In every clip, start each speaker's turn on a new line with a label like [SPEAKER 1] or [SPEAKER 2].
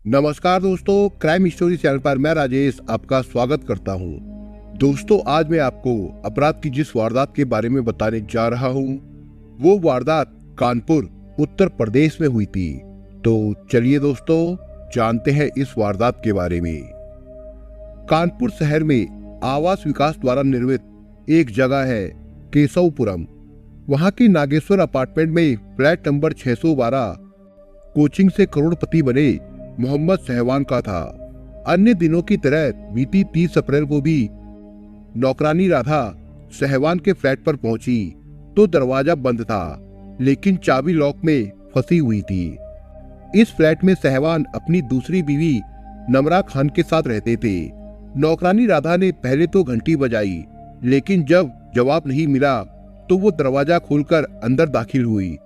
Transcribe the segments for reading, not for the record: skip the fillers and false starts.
[SPEAKER 1] नमस्कार दोस्तों, crime story channel पर मैं राजेश आपका स्वागत करता हूं। दोस्तों, आज मैं आपको अपराध की जिस वारदात के बारे में बताने जा रहा हूं, वो वारदात कानपुर उत्तर प्रदेश में हुई थी। तो चलिए दोस्तों, जानते हैं इस वारदात के बारे में। कानपुर शहर में आवास विकास द्वारा निर्मित एक जगह है केशवपुरम। वहां की नागेश्वर अपार्टमेंट में फ्लैट नंबर 612 कोचिंग से करोड़पति बने मोहम्मद सहवान का था। अन्य दिनों की तरह बीती 30 अप्रैल को भी नौकरानी राधा सहवान के फ्लैट पर पहुंची तो दरवाजा बंद था, लेकिन चाबी लॉक में फंसी हुई थी। इस फ्लैट में सहवान अपनी दूसरी बीवी नमरा खान के साथ रहते थे। नौकरानी राधा ने पहले तो घंटी बजाई, लेकिन जब जवाब नहीं मिला तो वो दरवाजा खोलकर अंदर दाखिल हुई।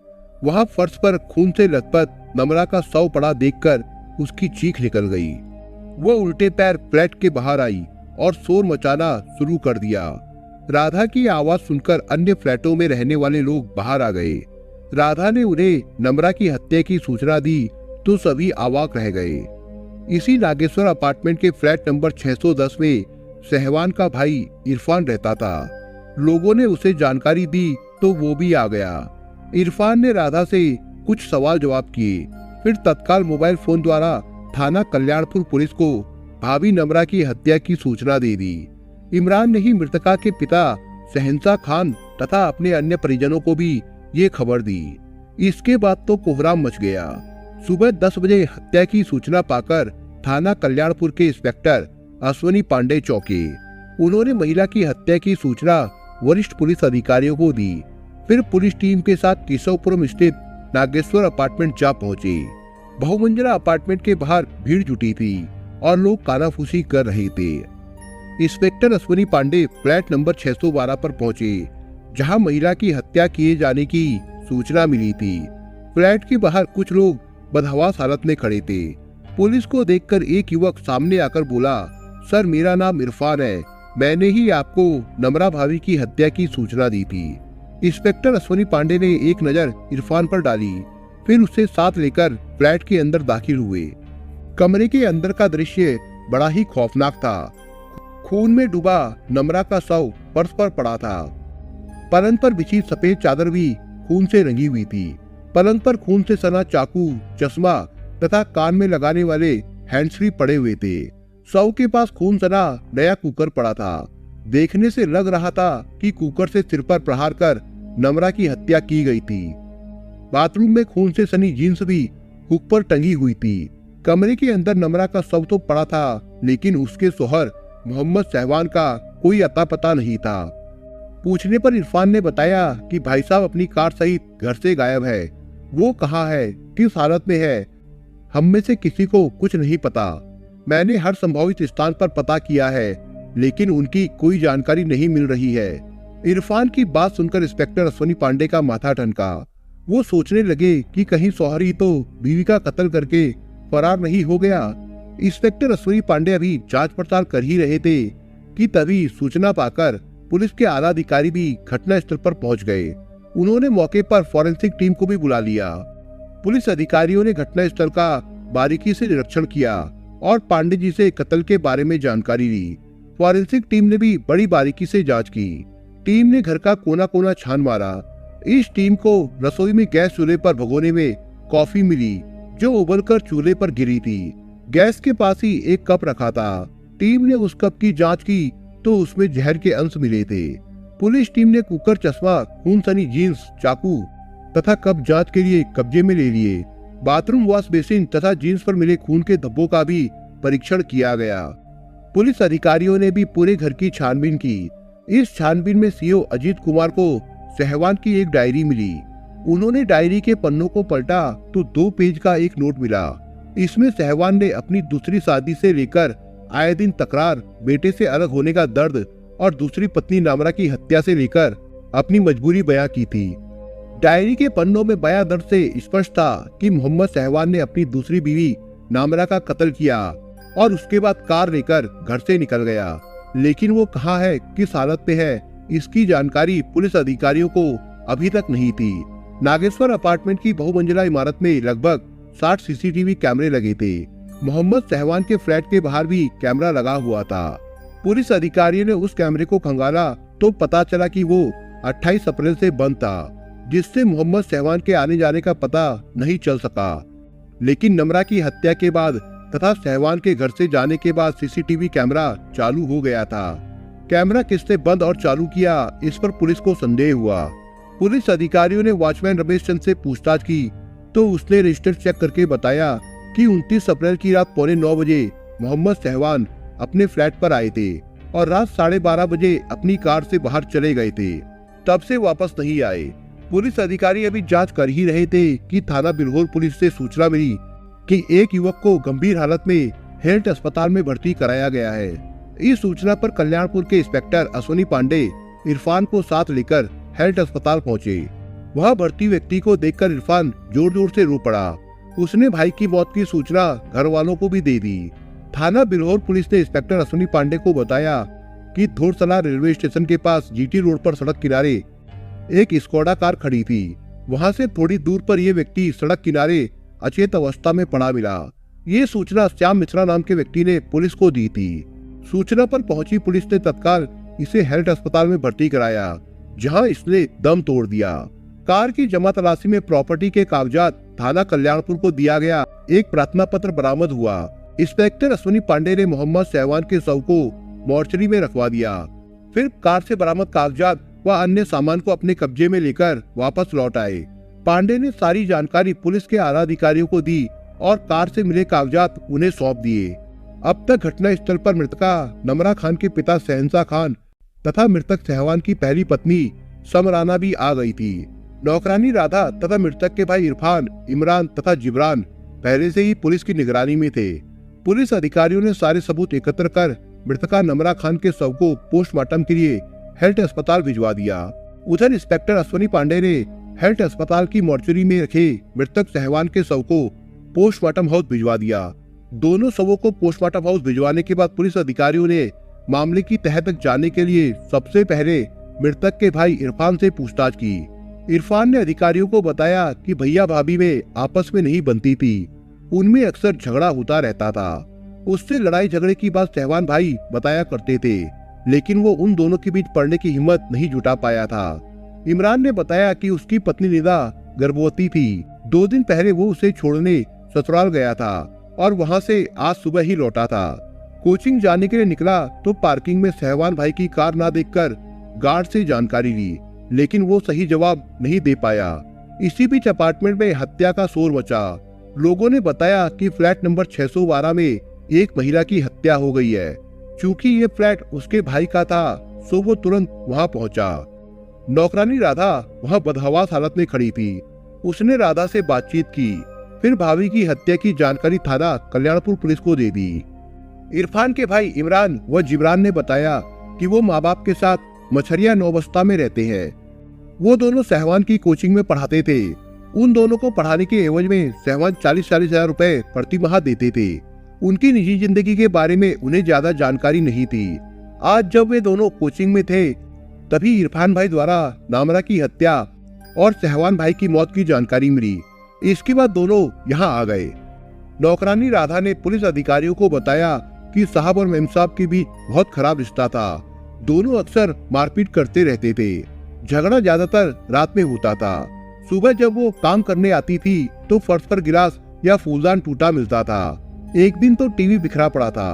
[SPEAKER 1] वहां फर्श पर खून से लथपथ नमरा का शव पड़ा देखकर उसकी चीख निकल गई। वो उल्टे पैर फ्लैट के बाहर आई और शोर मचाना शुरू कर दिया। राधा की आवाज सुनकर अन्य फ्लैटों में रहने वाले लोग बाहर आ गए। राधा ने उन्हें नमरा की हत्या की सूचना दी तो सभी अवाक रह गए। इसी नागेश्वर अपार्टमेंट के फ्लैट नंबर 610 में सहवान का भाई इरफान रहता था। लोगों ने उसे जानकारी दी तो वो भी आ गया। इरफान ने राधा से कुछ सवाल जवाब किए, फिर तत्काल मोबाइल फोन द्वारा थाना कल्याणपुर पुलिस को भाभी नमरा की हत्या की सूचना दे दी। इमरान ने ही मृतका के पिता शहंशाह खान तथा अपने अन्य परिजनों को भी ये खबर दी। इसके बाद तो कोहराम मच गया। सुबह 10 बजे हत्या की सूचना पाकर थाना कल्याणपुर के इंस्पेक्टर अश्वनी पांडे चौंके। उन्होंने महिला की हत्या की सूचना वरिष्ठ पुलिस अधिकारियों को दी। फिर पुलिस टीम के साथ केशवपुरम स्थित नागेश्वर अपार्टमेंट जा पहुंचे। बहुमंजिला अपार्टमेंट के बाहर भीड़ जुटी थी और लोग कानाफूसी कर रहे थे। Inspector Ashwani Pandey flat number 612 पर पहुंचे, जहां महिला की हत्या किए जाने की सूचना मिली थी। फ्लैट के बाहर कुछ लोग बदहवास हालत में खड़े थे। पुलिस को देखकर एक युवक सामने आकर बोला, सर, मेरा नाम इरफान है, मैंने ही आपको नमरा भाभी की हत्या की सूचना दी थी। इंस्पेक्टर अश्वनी पांडे ने एक नजर इरफान पर डाली, फिर उसे साथ लेकर फ्लैट के अंदर दाखिल हुए। कमरे के अंदर का दृश्य बड़ा ही खौफनाक था। खून में डूबा नमरा का शव फर्श पर पड़ा था। पलंग पर बिछी सफेद चादर भी खून से रंगी हुई थी। पलंग पर खून से सना चाकू, चश्मा तथा कान में लगाने वाले हैंड्स-फ्री पड़े हुए थे। शव के पास खून सना नया कुकर पड़ा था। देखने से लग रहा था कि कुकर से सिर पर प्रहार कर नमरा की हत्या की गई थी। बाथरूम में खून से सनी जीन्स भी हुक पर टंगी हुई थी। कमरे के अंदर नमरा का शव तो पड़ा था, लेकिन उसके शौहर मोहम्मद सहवान का कोई अता पता नहीं था। पूछने पर इरफान ने बताया कि भाई साहब अपनी कार सहित घर से गायब है। वो कहाँ है, किस हालत में है, हम में से किसी को कुछ नहीं पता। मैंने हर संभावित स्थान पर पता किया है, लेकिन उनकी कोई जानकारी नहीं मिल रही है। इरफान की बात सुनकर इंस्पेक्टर अश्वनी पांडे का माथा ठनका। वो सोचने लगे कि कहीं शौहर ही तो बीवी का कत्ल करके फरार नहीं हो गया। इंस्पेक्टर अश्वनी पांडे अभी जांच पड़ताल कर ही रहे थे कि तभी सूचना पाकर पुलिस के आला अधिकारी भी घटना स्थल पर पहुंच गए। उन्होंने मौके पर फॉरेंसिक टीम को भी बुला लिया। पुलिस अधिकारियों ने घटना स्थल का बारीकी से निरीक्षण किया और पांडे जी से कत्ल के बारे में जानकारी ली। फॉरेंसिक टीम ने भी बड़ी बारीकी से जांच की। टीम ने घर का कोना कोना छान मारा। इस टीम को रसोई में गैस चूल्हे पर भगोने में कॉफी मिली, जो उबलकर चूल्हे पर गिरी थी। गैस के पास ही एक कप रखा था। टीम ने उस कप की जांच की तो उसमें जहर के अंश मिले थे। पुलिस टीम ने कुकर, चश्मा, खून सनी जीन्स, चाकू तथा कप जांच के लिए कब्जे में ले लिए। बाथरूम वॉश बेसिन तथा जीन्स पर मिले खून के धब्बों का भी परीक्षण किया गया। पुलिस अधिकारियों ने भी पूरे घर की छानबीन की। इस छानबीन में सीओ अजीत कुमार को सहवान की एक डायरी मिली। उन्होंने डायरी के पन्नों को पलटा तो 2 पेज का एक नोट मिला। इसमें सहवान ने अपनी दूसरी शादी से लेकर आए दिन तकरार, बेटे से अलग होने का दर्द और दूसरी पत्नी नमरा की हत्या से लेकर अपनी मजबूरी बयां की थी। डायरी के पन्नों में बयां दर्द से स्पष्ट था कि मोहम्मद सहवान ने अपनी दूसरी बीवी नमरा का कत्ल किया और उसके बाद कार लेकर घर से निकल गया। लेकिन वो कहाँ है, किस हालत में है, इसकी जानकारी पुलिस अधिकारियों को अभी तक नहीं थी। नागेश्वर अपार्टमेंट की बहुमंजिला इमारत में लगभग 60 सीसीटीवी कैमरे लगे थे। मोहम्मद सहवान के फ्लैट के बाहर भी कैमरा लगा हुआ था। पुलिस अधिकारियों ने उस कैमरे को खंगाला तो पता चला कि वो 28 अप्रैल से बंद था, जिससे मोहम्मद सहवान के आने जाने का पता नहीं चल सका। लेकिन नम्रा की हत्या के बाद तथा सहवान के घर से जाने के बाद सीसीटीवी कैमरा चालू हो गया था। कैमरा किसने बंद और चालू किया, इस पर पुलिस को संदेह हुआ। पुलिस अधिकारियों ने वॉचमैन रमेश चंद से पूछताछ की तो उसने रजिस्टर चेक करके बताया कि 29 अप्रैल की रात 9:15 बजे मोहम्मद सहवान अपने फ्लैट पर आए थे और रात 12:30 बजे अपनी कार से बाहर चले गए थे। तब से वापस नहीं आए। पुलिस अधिकारी अभी जांच कर ही रहे थे कि थाना बिल्होर पुलिस से सूचना मिली कि एक युवक को गंभीर हालत में हेल्थ अस्पताल में भर्ती कराया गया है। इस सूचना पर कल्याणपुर के इंस्पेक्टर अश्विनी पांडे इरफान को साथ लेकर हेल्थ अस्पताल पहुंचे। वहां भर्ती व्यक्ति को देखकर इरफान जोर जोर से रो पड़ा। उसने भाई की मौत की सूचना घर वालों को भी दे दी। थाना बिल्होर पुलिस ने इंस्पेक्टर अश्विनी पांडे को बताया कि धोरसला रेलवे स्टेशन के पास जीटी रोड पर सड़क किनारे एक स्कोडा कार खड़ी थी। वहां से थोड़ी दूर पर यह व्यक्ति सड़क किनारे अचेत अवस्था में पड़ा मिला। ये सूचना श्याम मिश्रा नाम के व्यक्ति ने पुलिस को दी थी। सूचना पर पहुंची पुलिस ने तत्काल इसे हेल्थ अस्पताल में भर्ती कराया, जहां इसने दम तोड़ दिया। कार की जमा तलाशी में प्रॉपर्टी के कागजात थाना कल्याणपुर को दिया गया। एक प्रार्थना पत्र बरामद हुआ। इंस्पेक्टर अश्विनी पांडे ने मोहम्मद सहवान के शव को मोर्चरी में रखवा दिया। फिर कार से बरामद कागजात व अन्य सामान को अपने कब्जे में लेकर वापस लौट आए। पांडे ने सारी जानकारी पुलिस के आला अधिकारियों को दी और कार से मिले कागजात उन्हें सौंप दिए। अब तक घटना स्थल पर मृतका नमरा खान के पिता शहनशाह खान तथा मृतक सहवान की पहली पत्नी समराना भी आ गई थी। नौकरानी राधा तथा मृतक के भाई इरफान, इमरान तथा जिब्रान पहले से ही पुलिस की निगरानी में थे। पुलिस अधिकारियों ने सारे सबूत एकत्र कर मृतका नमरा खान के शव को पोस्टमार्टम के लिए हेल्थ अस्पताल भिजवा दिया। उधर इंस्पेक्टर अश्विनी पांडे ने हेल्थ अस्पताल की मोर्चरी में रखे मृतक सहवान के शव को पोस्टमार्टम हाउस भिजवा दिया। दोनों शवों को पोस्टमार्टम हाउस भिजवाने के बाद पुलिस अधिकारियों ने मामले की तह तक जाने के लिए सबसे पहले मृतक के भाई इरफान से पूछताछ की। इरफान ने अधिकारियों को बताया कि भैया भाभी में आपस में नहीं बनती थी, उनमें अक्सर झगड़ा होता रहता था। उससे लड़ाई झगड़े की बात सहवान भाई बताया करते थे, लेकिन वो उन दोनों के बीच पड़ने की हिम्मत नहीं जुटा पाया था। इमरान ने बताया कि उसकी पत्नी निदा गर्भवती थी। 2 दिन पहले वो उसे छोड़ने ससुराल गया था और वहां से आज सुबह ही लौटा था। कोचिंग जाने के लिए निकला तो पार्किंग में सहवान भाई की कार ना देखकर गार्ड से जानकारी ली, लेकिन वो सही जवाब नहीं दे पाया। इसी बीच अपार्टमेंट में हत्या का शोर मचा। लोगों ने बताया कि फ्लैट नंबर 612 में एक महिला की हत्या हो गई है। चूंकि ये फ्लैट उसके भाई का था, सो वो तुरंत वहां पहुंचा। नौकरानी राधा वहां बदहवास हालत में खड़ी थी। उसने राधा से बातचीत की, फिर भाभी की हत्या की जानकारी थाना कल्याणपुर पुलिस को दे दी। इरफान के भाई इमरान व जिब्रान ने बताया कि वो माँ बाप के साथ मछरिया नौबस्ता में रहते हैं। वो दोनों सहवान की कोचिंग में पढ़ाते थे। उन दोनों को पढ़ाने के एवज में सहवान 40-40 हजार रुपए प्रति माह देते थे। उनकी निजी जिंदगी के बारे में उन्हें ज्यादा जानकारी नहीं थी। आज जब वे दोनों कोचिंग में थे, तभी इरफान भाई द्वारा नामरा की हत्या और सहवान भाई की मौत की जानकारी मिली। इसके बाद दोनों यहाँ आ गए। नौकरानी राधा ने पुलिस अधिकारियों को बताया कि साहब और मेम साहब के बीच बहुत खराब रिश्ता था। दोनों अक्सर मारपीट करते रहते थे। झगड़ा ज्यादातर रात में होता था। सुबह जब वो काम करने आती थी तो फर्श पर गिलास या फूलदान टूटा मिलता था। एक दिन तो टीवी बिखरा पड़ा था।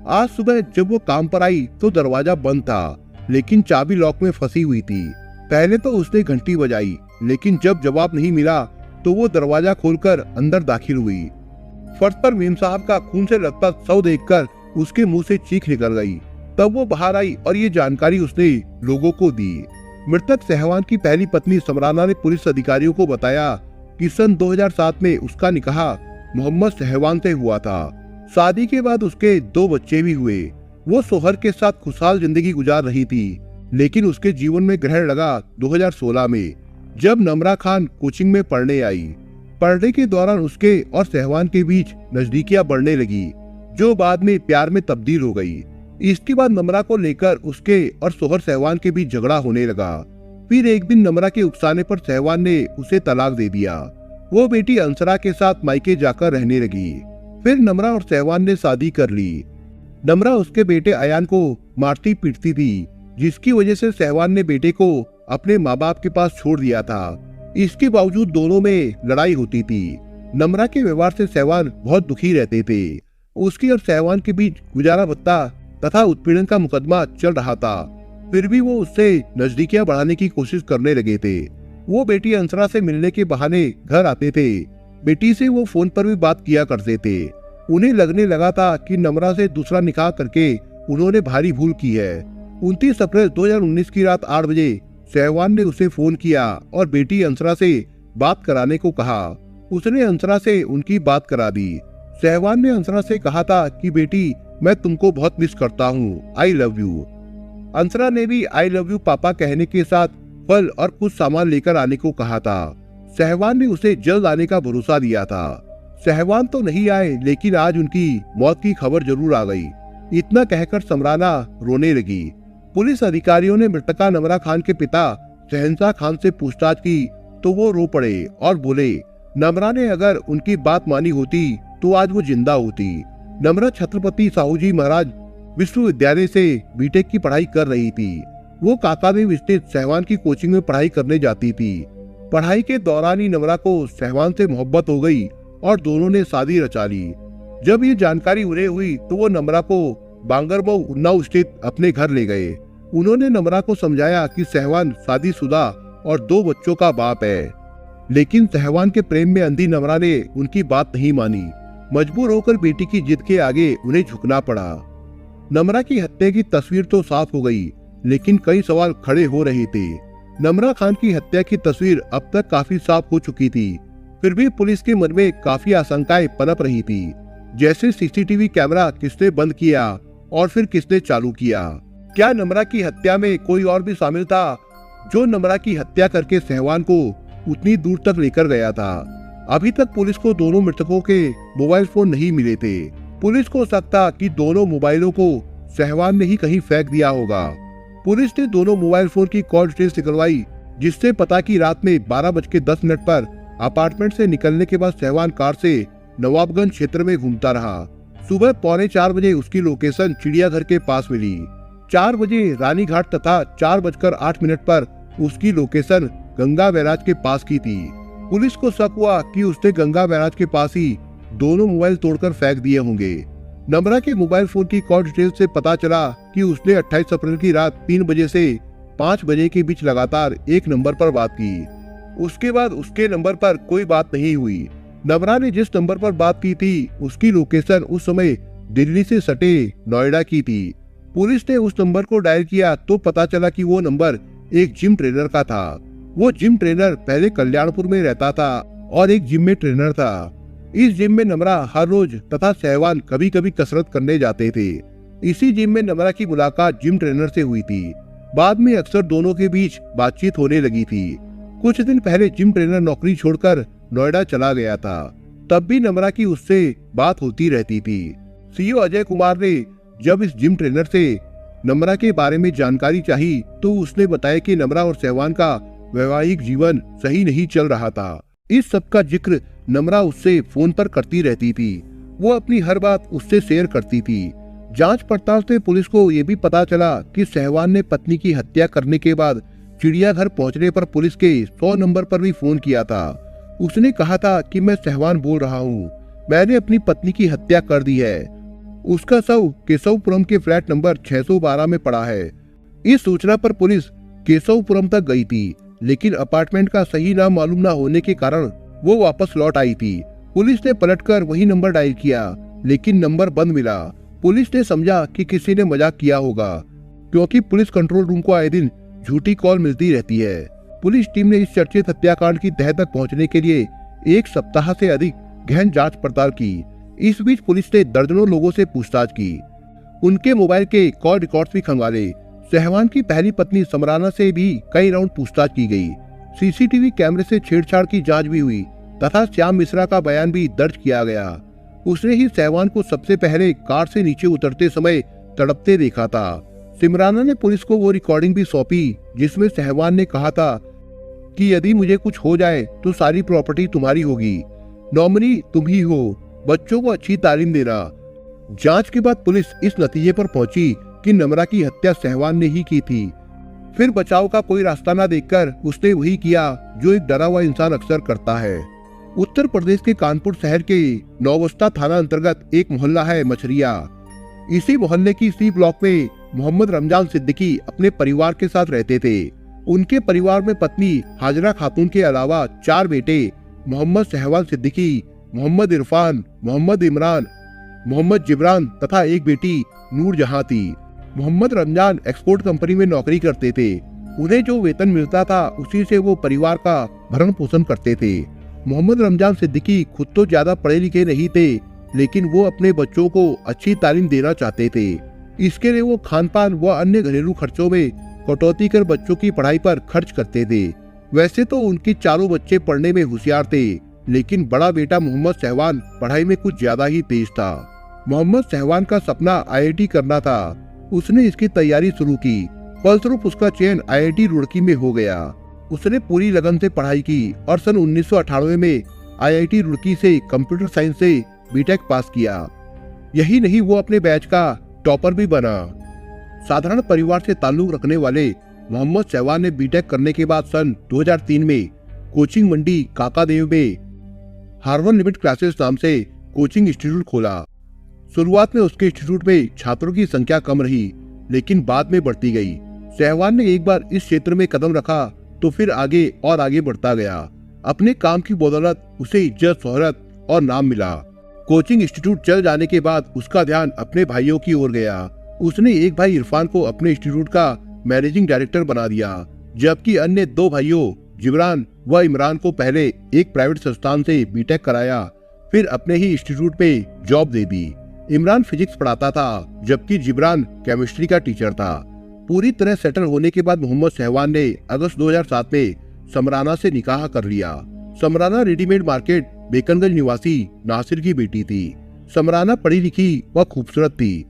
[SPEAKER 1] आज सुबह जब वो काम पर आई तो दरवाजा बंद था, लेकिन चाबी लॉक में फंसी हुई थी। पहले तो उसने घंटी बजाई, लेकिन जब जवाब नहीं मिला तो वो दरवाजा खोलकर अंदर दाखिल हुई। फर्श पर मेम साहब का खून से लथपथ शव देखकर उसके मुंह से चीख निकल गई। तब वो बाहर आई और ये जानकारी उसने लोगों को दी। मृतक सहवान की पहली पत्नी समराना ने पुलिस अधिकारियों को बताया कि सन 2007 में उसका निकाह मोहम्मद सहवान से हुआ था। शादी के बाद उसके 2 बच्चे भी हुए। वो सोहर के साथ खुशहाल जिंदगी गुजार रही थी, लेकिन उसके जीवन में ग्रहण लगा 2016 में, जब नमरा खान कोचिंग में पढ़ने आई। पढ़ने के दौरान उसके और सहवान के बीच नजदीकियां बढ़ने लगी, जो बाद में प्यार में तब्दील हो गई। इसके बाद नमरा को लेकर उसके और सोहर सहवान के बीच झगड़ा होने लगा। फिर एक दिन नमरा के उकसाने पर सहवान ने उसे तलाक दे दिया। वो बेटी अंसरा के साथ मायके जाकर रहने लगी। फिर नम्रा और सहवान ने शादी कर ली। नम्रा उसके बेटे अयान को मारती पीटती थी, जिसकी वजह से सहवान ने बेटे को अपने माँ बाप के पास छोड़ दिया था। इसके बावजूद दोनों में लड़ाई होती थी। नम्रा के व्यवहार से सहवान बहुत दुखी रहते थे। उसकी और सहवान के बीच गुजारा भत्ता तथा उत्पीड़न का मुकदमा चल रहा था। फिर भी वो उससे नजदीकियां बढ़ाने की कोशिश करने लगे थे। वो बेटी अंसरा से मिलने के बहाने घर आते थे। बेटी से वो फोन पर भी बात किया करते थे। उन्हें लगने लगा था कि नम्रा से दूसरा निकाह करके उन्होंने भारी भूल की है। 29 अप्रैल 2019 की रात 8 बजे सहवान ने उसे फोन किया और बेटी अंसरा से बात कराने को कहा। उसने अंसरा से उनकी बात करा दी। सहवान ने अंसरा से कहा था कि बेटी, मैं तुमको बहुत मिस करता हूँ, आई लव यू। अंसरा ने भी आई लव यू पापा कहने के साथ फल और कुछ सामान लेकर आने को कहा था। सहवान ने उसे जल्द आने का भरोसा दिया था। सहवान तो नहीं आए, लेकिन आज उनकी मौत की खबर जरूर आ गई। इतना कहकर समराना रोने लगी। पुलिस अधिकारियों ने मृतका नम्रा खान के पिता शहंशाह खान से पूछताछ की तो वो रो पड़े और बोले, नम्रा ने अगर उनकी बात मानी होती तो आज वो जिंदा होती। नम्रा छत्रपति साहूजी महाराज विश्वविद्यालय से बीटेक की पढ़ाई कर रही थी। वो काकादेव स्थित सहवान की कोचिंग में पढ़ाई करने जाती थी। पढ़ाई के दौरान ही नम्रा को सहवान से मोहब्बत हो गई और दोनों ने शादी रचा ली। जब ये जानकारी उन्हें हुई तो वो नम्रा को बांगरमऊ उन्नाव स्थित अपने घर ले गए। उन्होंने नम्रा को समझाया कि सहवान शादीशुदा और 2 बच्चों का बाप है, लेकिन सहवान के प्रेम में अंधी नम्रा ने उनकी बात नहीं मानी। मजबूर होकर बेटी की जिद के आगे उन्हें झुकना पड़ा। नम्रा की हत्या की तस्वीर तो साफ हो गई, लेकिन कई सवाल खड़े हो रहे थे। नम्रा खान की हत्या की तस्वीर अब तक काफी साफ हो चुकी थी, फिर भी पुलिस के मन में काफी आशंकाएं पनप रही थी। जैसे सीसीटीवी कैमरा किसने बंद किया और फिर किसने चालू किया? क्या नम्रा की हत्या में कोई और भी शामिल था, जो नम्रा की हत्या करके सहवान को उतनी दूर तक लेकर गया था? अभी तक पुलिस को दोनों मृतकों के मोबाइल फोन नहीं मिले थे। पुलिस को शक था कि दोनों मोबाइलों को सहवान ने ही कहीं फेंक दिया होगा। पुलिस ने दोनों मोबाइल फोन की कॉल डिटेल्स निकलवाई, जिससे पता कि रात में 12:10 पर अपार्टमेंट से निकलने के बाद सहवान कार से नवाबगंज क्षेत्र में घूमता रहा। सुबह 3:45 बजे उसकी लोकेशन चिड़ियाघर के पास मिली। 4 बजे रानी घाट तथा 4:08 पर उसकी लोकेशन गंगा बैराज के पास की थी। पुलिस को शक हुआ कि उसने गंगा बैराज के पास ही दोनों मोबाइल तोड़कर फेंक दिए होंगे। नम्रा के मोबाइल फोन की कॉल डिटेल से पता चला कि उसने 28 अप्रैल की रात 3 बजे से 5 बजे के बीच लगातार एक नंबर पर बात की। उसके बाद उसके नंबर पर कोई बात नहीं हुई। नम्रा ने जिस नंबर पर बात की थी उसकी लोकेशन उस समय दिल्ली से सटे नोएडा की थी। पुलिस ने उस नंबर को डायल किया तो पता चला कि वो नंबर एक जिम ट्रेनर का था। वो जिम ट्रेनर पहले कल्याणपुर में रहता था और एक जिम में ट्रेनर था। इस जिम में नम्रा हर रोज तथा सहवान कभी कभी कसरत करने जाते थे। इसी जिम में नम्रा की मुलाकात जिम ट्रेनर से हुई थी। बाद में अक्सर दोनों के बीच बातचीत होने लगी थी। कुछ दिन पहले जिम ट्रेनर नौकरी छोड़कर नोएडा चला गया था, तब भी नम्रा की उससे बात होती रहती थी। सीईओ अजय कुमार ने जब इस जिम ट्रेनर से नम्रा के बारे में जानकारी चाही तो उसने बताया कि नम्रा और सहवान का वैवाहिक जीवन सही नहीं चल रहा था। इस सब का जिक्र नम्रा उससे फोन पर करती रहती थी। वो अपनी हर बात उससे शेयर करती थी। जांच पड़ताल से पुलिस को ये भी पता चला कि सहवान ने पत्नी की हत्या करने के बाद चिड़ियाघर पहुंचने पर पुलिस के 100 नंबर पर भी फोन किया था। उसने कहा था कि मैं सहवान बोल रहा हूँ, मैंने अपनी पत्नी की हत्या कर दी है। उसका शव केशवपुरम के फ्लैट नंबर 612 में पड़ा है। इस सूचना पर पुलिस केशवपुरम तक गई थी, लेकिन अपार्टमेंट का सही नाम मालूम न होने के कारण वो वापस लौट आई थी। पुलिस ने पलटकर वही नंबर डायल किया, लेकिन नंबर बंद मिला। पुलिस ने समझा कि किसी ने मजाक किया होगा, क्योंकि पुलिस कंट्रोल रूम को आए दिन झूठी कॉल मिलती रहती है। पुलिस टीम ने इस चर्चित हत्याकांड की तह तक पहुंचने के लिए 1 सप्ताह से अधिक गहन जांच पड़ताल की। इस बीच पुलिस ने दर्जनों लोगों से पूछताछ की। उनके मोबाइल के कॉल रिकॉर्ड्स भी खंगाले। सहवान की पहली पत्नी समराना से भी कई राउंड पूछताछ की गई। सीसीटीवी कैमरे से छेड़छाड़ की जांच भी हुई तथा श्याम मिश्रा का बयान भी दर्ज किया गया। उसने ही सहवान को सबसे पहले कार से नीचे उतरते समय तड़पते देखा था। सिमराना ने पुलिस को वो रिकॉर्डिंग भी सौंपी जिसमें सहवान ने कहा था कि यदि मुझे कुछ हो जाए तो सारी प्रॉपर्टी तुम्हारी होगी, नॉमिनी तुम ही हो। बच्चों को अच्छी तालीम देना। जांच के बाद पुलिस इस नतीजे पर पहुंची कि नम्रा की हत्या सहवान ने ही की थी। फिर बचाव का कोई रास्ता न देखकर उसने वही किया जो एक डरा हुआ इंसान अक्सर करता है। उत्तर प्रदेश के कानपुर शहर के नौबस्ता थाना अंतर्गत एक मोहल्ला है मछरिया। इसी मोहल्ले की सी ब्लॉक में मोहम्मद रमजान सिद्दीकी अपने परिवार के साथ रहते थे। उनके परिवार में पत्नी हाजरा खातून के अलावा 4 बेटे मोहम्मद सहवान सिद्दीकी, मोहम्मद इरफान, मोहम्मद इमरान, मोहम्मद जिब्रान तथा एक बेटी नूर जहां थी। मोहम्मद रमजान एक्सपोर्ट कंपनी में नौकरी करते थे। उन्हें जो वेतन मिलता था उसी से वो परिवार का भरण पोषण करते थे। मोहम्मद रमजान सिद्दीकी खुद तो ज्यादा पढ़े लिखे नहीं थे, लेकिन वो अपने बच्चों को अच्छी तालीम देना चाहते थे। इसके लिए वो खान पान व अन्य घरेलू खर्चों में कटौती कर बच्चों की पढ़ाई पर खर्च करते थे। वैसे तो उनके चारों बच्चे पढ़ने में होशियार थे, लेकिन बड़ा बेटा मोहम्मद सहवान पढ़ाई में कुछ ज्यादा ही तेज था। मोहम्मद सहवान का सपना IIT करना था। उसने इसकी तैयारी शुरू की। फलस्वरूप उसका चयन IIT रुड़की में हो गया। उसने पूरी लगन से पढ़ाई की और सन 1998 में IIT रुड़की से कंप्यूटर साइंस से बीटेक पास किया। यही नहीं, वो अपने बैच का टॉपर भी बना। साधारण परिवार से ताल्लुक रखने वाले मोहम्मद सहवान ने बीटेक करने के बाद सन 2003 में कोचिंग मंडी काकादेव में हार्वर्ड लिमिट क्लासेस नाम से कोचिंग इंस्टीट्यूट खोला। शुरुआत में उसके इंस्टीट्यूट में छात्रों की संख्या कम रही, लेकिन बाद में बढ़ती गई। सहवान ने एक बार इस क्षेत्र में कदम रखा तो फिर आगे और आगे बढ़ता गया। अपने काम की बदौलत उसे इज्जत, शोहरत और नाम मिला। कोचिंग इंस्टीट्यूट चल जाने के बाद उसका ध्यान अपने भाइयों की ओर गया। उसने एक भाई इरफान को अपने इंस्टीट्यूट का मैनेजिंग डायरेक्टर बना दिया, जबकि अन्य 2 भाइयों जिब्रान व इमरान को पहले एक प्राइवेट संस्थान से बीटेक कराया, फिर अपने ही इंस्टीट्यूट में जॉब दे दी। इमरान फिजिक्स पढ़ाता था, जबकि जिब्रान केमिस्ट्री का टीचर था। पूरी तरह सेटल होने के बाद मोहम्मद सहवान ने अगस्त 2007 में समराना से निकाह कर लिया। समराना रेडीमेड मार्केट बेकनगंज निवासी नासिर की बेटी थी। समराना पढ़ी लिखी व खूबसूरत थी।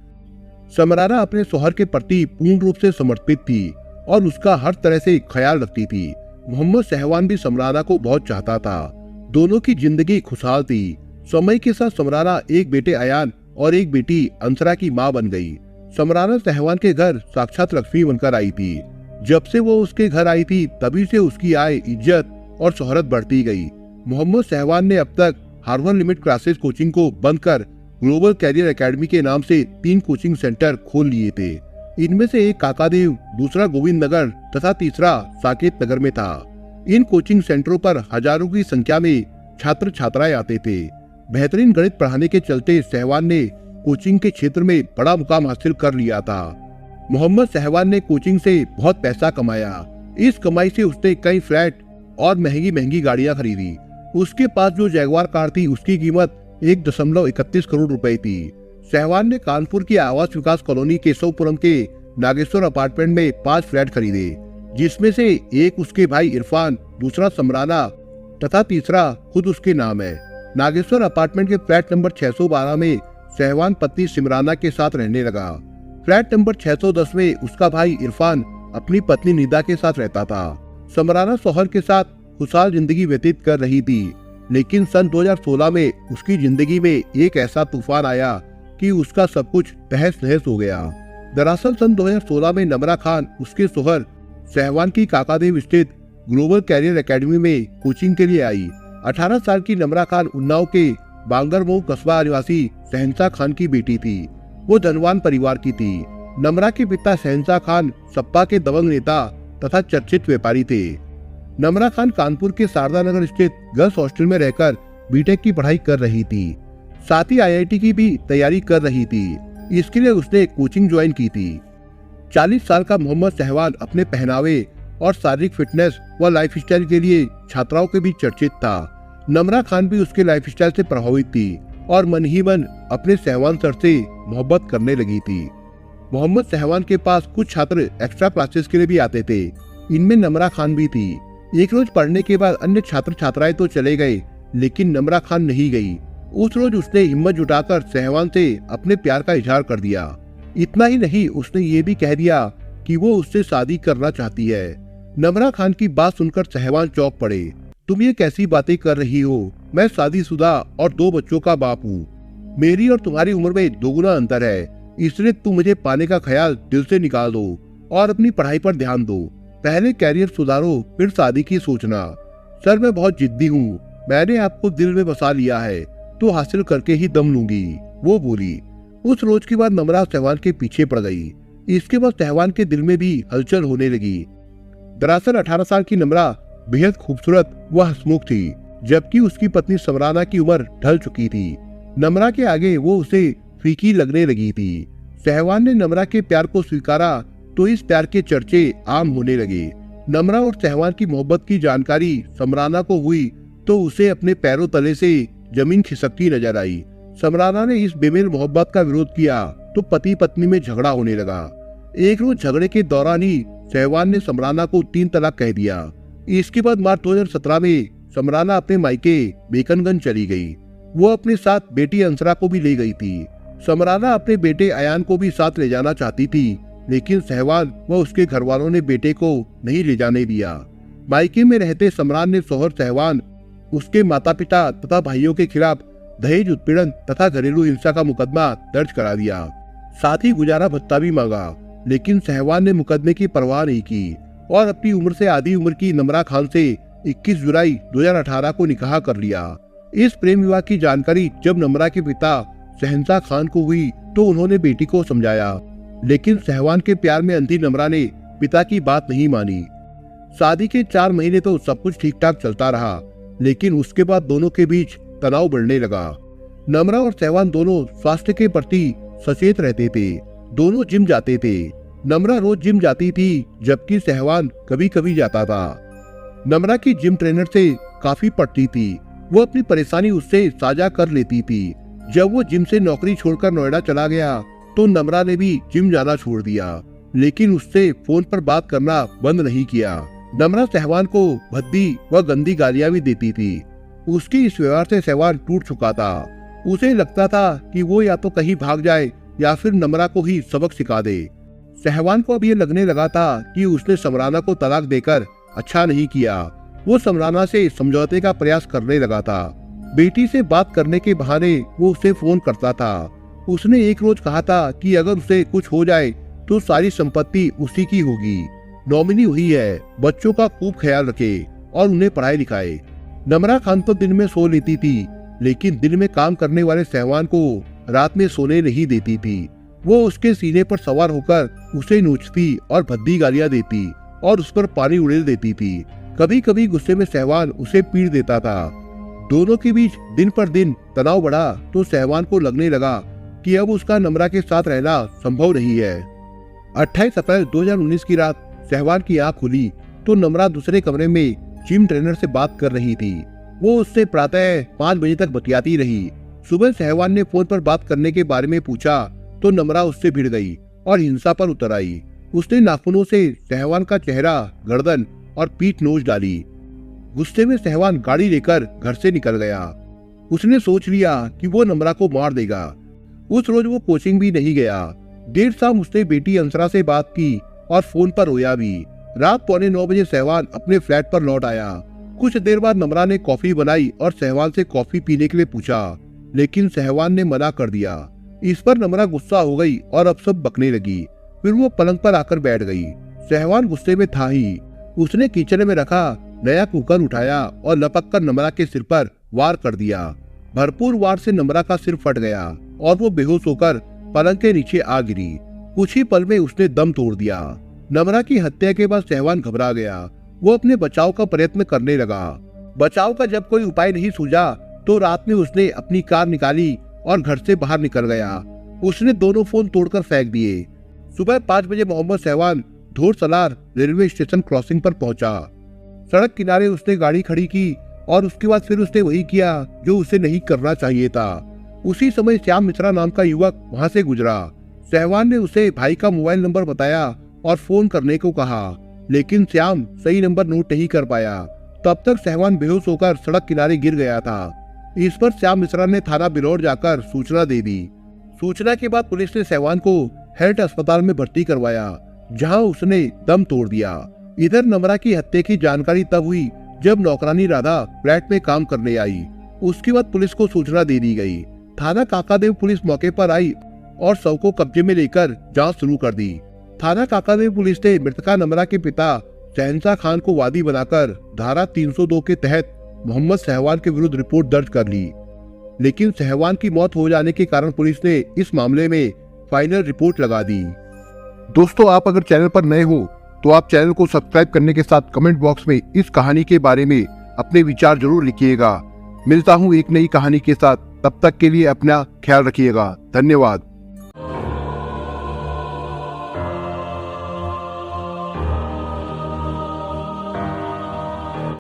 [SPEAKER 1] समराना अपने शौहर के प्रति पूर्ण रूप से समर्पित थी और उसका हर तरह से ख्याल रखती थी। मोहम्मद सहवान भी समराना को बहुत चाहता था। दोनों की जिंदगी खुशहाल थी। समय के साथ समराना एक बेटे अयान और एक बेटी अंसरा की मां बन गई। समराना सहवान के घर साक्षात लक्ष्मी बनकर आई थी। जब से वो उसके घर आई थी तभी से उसकी आय, इज्जत और शोहरत बढ़ती गई। मोहम्मद सहवान ने अब तक हार्वर्ड लिमिट क्लासेस कोचिंग को बंद कर ग्लोबल कैरियर एकेडमी के नाम से 3 कोचिंग सेंटर खोल लिए थे। इनमें से एक काकादेव, दूसरा गोविंद नगर तथा तीसरा साकेत नगर में था। इन कोचिंग सेंटरों पर हजारों की संख्या में छात्र छात्राएं आते थे। बेहतरीन गणित पढ़ाने के चलते सहवान ने कोचिंग के क्षेत्र में बड़ा मुकाम हासिल कर लिया था। मोहम्मद सहवान ने कोचिंग से बहुत पैसा कमाया। इस कमाई से उसने कई फ्लैट और महंगी महंगी गाड़ियां खरीदी। उसके पास जो जैगवार कार थी उसकी कीमत 1.31 करोड़ रुपए थी। सहवान ने कानपुर की आवास विकास कॉलोनी केशवपुरम के नागेश्वर अपार्टमेंट में 5 फ्लैट खरीदे, जिसमें से एक उसके भाई इरफान, दूसरा समराना तथा तीसरा खुद उसके नाम है। नागेश्वर अपार्टमेंट के फ्लैट नंबर 612 में सहवान पत्नी सिमराना के साथ रहने लगा। फ्लैट नंबर 610 में उसका भाई इरफान अपनी पत्नी निदा के साथ रहता था। समराना शौहर के साथ खुशहाल जिंदगी व्यतीत कर रही थी, लेकिन सन 2016 में उसकी जिंदगी में एक ऐसा तूफान आया कि उसका सब कुछ तहस नहस हो गया। दरअसल सन 2016 में नमरा खान उसके शौहर सहवान की काकादेव स्थित ग्लोबल कैरियर एकेडमी में कोचिंग के लिए आई। 18 साल की नमरा खान उन्नाव के बांगरमऊ कस्बा निवासी शहंशाह खान की बेटी थी। वो धनवान परिवार की थी। नमरा के पिता शहंशाह खान सपा के दबंग नेता तथा चर्चित व्यापारी थे। नमरा खान कानपुर के शारदा नगर स्थित गर्ल्स हॉस्टल में रहकर बीटेक की पढ़ाई कर रही थी। साथ ही IIT की भी तैयारी कर रही थी। इसके लिए उसने कोचिंग ज्वाइन की थी। 40 साल का मोहम्मद सहवान अपने पहनावे और शारीरिक फिटनेस व लाइफस्टाइल के लिए छात्राओं के बीच चर्चित था। नमरा खान भी उसके लाइफस्टाइल से प्रभावित थी और मन ही मन अपने सहवान सर से मोहब्बत करने लगी थी। मोहम्मद सहवान के पास कुछ छात्र एक्स्ट्रा क्लासेस के लिए भी आते थे। इनमें नमरा खान भी थी। एक रोज पढ़ने के बाद अन्य छात्र छात्राएं तो चले गए, लेकिन नमरा खान नहीं गई। उस रोज उसने हिम्मत जुटाकर सहवान से अपने प्यार का इजहार कर दिया। इतना ही नहीं, उसने ये भी कह दिया कि वो उससे शादी करना चाहती है। नमरा खान की बात सुनकर सहवान चौंक पड़े। तुम ये कैसी बातें कर रही हो? मैं शादीशुदा और 2 बच्चों का बाप हूँ। मेरी और तुम्हारी उम्र में दोगुना अंतर है, इसलिए तुम मुझे पाने का ख्याल दिल से निकाल दो और अपनी पढ़ाई पर ध्यान दो। पहले कैरियर सुधारो, फिर शादी की सोचना। सर मैं बहुत जिद्दी हूँ, मैंने आपको दिल में बसा लिया है तो हासिल करके ही दम लूंगी, वो बोली। उस रोज के बाद नम्रा सहवान के पीछे पड़ गई। इसके बाद सहवान के दिल में भी हलचल होने लगी। दरअसल 18 साल की नम्रा बेहद खूबसूरत व हंसमुख थी, जबकि उसकी पत्नी समराना की उम्र ढल चुकी थी। नम्रा के आगे वो उसे फीकी लगने लगी थी। सहवान ने नम्रा के प्यार को स्वीकारा तो इस प्यार के चर्चे आम होने लगे। नम्रा और सहवान की मोहब्बत की जानकारी समराना को हुई तो उसे अपने पैरों तले से जमीन खिसकती नजर आई। समराना ने इस बेमेल मोहब्बत का विरोध किया तो पति पत्नी में झगड़ा होने लगा। एक रोज झगड़े के दौरान ही सहवान ने समराना को 3 तलाक कह दिया। इसके बाद मार्च 2017 में समराना अपने मायके बेकनगंज चली गई। वो अपने साथ बेटी अंसरा को भी ले गई थी। समराना अपने बेटे अयान को भी साथ ले जाना चाहती थी, लेकिन सहवान व उसके घर वालों ने बेटे को नहीं ले जाने दिया। मायके में रहते समरान ने शौहर सहवान, उसके माता पिता तथा भाइयों के खिलाफ दहेज उत्पीड़न तथा घरेलू हिंसा का मुकदमा दर्ज करा दिया। साथ ही गुजारा भत्ता भी मांगा, लेकिन सहवान ने मुकदमे की परवाह नहीं की और अपनी उम्र से आधी उम्र की नम्रा खान से 21 जुलाई 2018 को निकाह कर लिया। इस प्रेम विवाह की जानकारी जब नम्रा के पिता शहंशाह खान को हुई तो उन्होंने बेटी को समझाया, लेकिन सहवान के प्यार में अंधी नम्रा ने पिता की बात नहीं मानी। शादी के 4 महीने तो सब कुछ ठीक ठाक चलता रहा, लेकिन उसके बाद दोनों के बीच तनाव बढ़ने लगा। नम्रा और सहवान दोनों स्वास्थ्य के प्रति सचेत रहते थे। दोनों जिम जाते थे। नम्रा रोज जिम जाती थी, जबकि सहवान कभी कभी जाता था। नम्रा की जिम ट्रेनर से काफी पटती थी। वो अपनी परेशानी उससे साझा कर लेती थी। जब वो जिम से नौकरी छोड़कर नोएडा चला गया तो नम्रा ने भी जिम जाना छोड़ दिया, लेकिन उससे फोन पर बात करना बंद नहीं किया। नम्रा सहवान को भद्दी व गंदी गालियां भी देती थी। उसकी इस व्यवहार से सहवान टूट चुका था। उसे लगता था कि वो या तो कहीं भाग जाए या फिर नम्रा को ही सबक सिखा दे। सहवान को अब ये लगने लगा था कि उसने समराना को तलाक देकर अच्छा नहीं किया। वो समराना से समझौते का प्रयास करने लगा था। बेटी से बात करने के बहाने वो उसे फोन करता था। उसने एक रोज कहा था कि अगर उसे कुछ हो जाए तो सारी संपत्ति उसी की होगी। नॉमिनी हुई है, बच्चों का खूब ख्याल रखे और उन्हें पढ़ाई लिखाए। नम्रा खान तो दिन में सो लेती थी, लेकिन दिन में काम करने वाले सहवान को रात में सोने नहीं देती थी। वो उसके सीने पर सवार होकर उसे नोचती और भद्दी गालियां देती और उस पर पानी उड़ेल देती थी। कभी कभी गुस्से में सहवान उसे पीट देता था। दोनों के बीच दिन पर दिन तनाव बढ़ा तो सहवान को लगने लगा कि अब उसका नम्रा के साथ रहना संभव नहीं है। 28 अप्रैल 2019 की रात सहवान की आंख खुली तो नम्रा दूसरे कमरे में जिम ट्रेनर से बात कर रही थी। वो उससे प्रातः 5 बजे तक बतियाती रही। सुबह सहवान ने फोन पर बात करने के बारे में पूछा तो नम्रा उससे भिड़ गई और हिंसा पर उतर आई। उसने नाखूनों से सहवान का चेहरा, गर्दन और पीठ नोच डाली। गुस्से में सहवान गाड़ी लेकर घर से निकल गया। उसने सोच लिया कि वो नम्रा को मार देगा। उस रोज वो कोचिंग भी नहीं गया। देर शाम उसने बेटी अंसरा से बात की और फोन पर रोया भी। रात 8:45 बजे सहवान अपने फ्लैट पर लौट आया। कुछ देर बाद नम्रा ने कॉफी बनाई और सहवान से कॉफी पीने के लिए पूछा, लेकिन सहवान ने मना कर दिया। इस पर नम्रा गुस्सा हो गई और अब सब बकने लगी। फिर वो पलंग पर आकर बैठ गई। सहवान गुस्से में था ही। उसने किचन में रखा नया कुकर उठाया और लपक कर नम्रा के सिर पर वार कर दिया। भरपूर वार से नम्रा का सिर फट गया और वो बेहोश होकर पलंग के नीचे आ गिरी। कुछ ही पल में उसने दम तोड़ दिया। नम्रा की हत्या के बाद सहवान घबरा गया। वो अपने बचाव का प्रयत्न करने लगा। बचाव का जब कोई उपाय नहीं सूझा तो रात में उसने अपनी कार निकाली और घर से बाहर निकल गया। उसने दोनों फोन तोड़कर फेंक दिए। सुबह 5 बजे मोहम्मद सहवान धोरसलार रेलवे स्टेशन क्रॉसिंग पर पहुंचा। सड़क किनारे उसने गाड़ी खड़ी की और उसके बाद फिर उसने वही किया जो उसे नहीं करना चाहिए था। उसी समय श्याम मिश्रा नाम का युवक वहां से गुजरा। सहवान ने उसे भाई का मोबाइल नंबर बताया और फोन करने को कहा, लेकिन श्याम सही नंबर नोट नहीं कर पाया। तब तक सहवान बेहोश होकर सड़क किनारे गिर गया था। इस पर श्याम मिश्रा ने थाना बिलौर जाकर सूचना दे दी। सूचना के बाद पुलिस ने सहवान को हेल्थ अस्पताल में भर्ती करवाया, जहां उसने दम तोड़ दिया। इधर नम्रा की हत्या की जानकारी तब हुई जब नौकरानी राधा फ्लैट में काम करने आई। उसके बाद पुलिस को सूचना दे दी गई। थाना काकादेव पुलिस मौके पर आई और शव को कब्जे में लेकर जांच शुरू कर दी। थाना काकादेव पुलिस ने मृतका नमरा के पिता शहनशाह खान को वादी बनाकर धारा 302 के तहत मोहम्मद सहवान के विरुद्ध रिपोर्ट दर्ज कर ली, लेकिन सहवान की मौत हो जाने के कारण पुलिस ने इस मामले में फाइनल रिपोर्ट लगा दी। दोस्तों, आप अगर चैनल पर नए हो तो आप चैनल को सब्सक्राइब करने के साथ कमेंट बॉक्स में इस कहानी के बारे में अपने विचार जरूर लिखिएगा। मिलता हूँ एक नई कहानी के साथ, तब तक के लिए अपना ख्याल रखिएगा। धन्यवाद।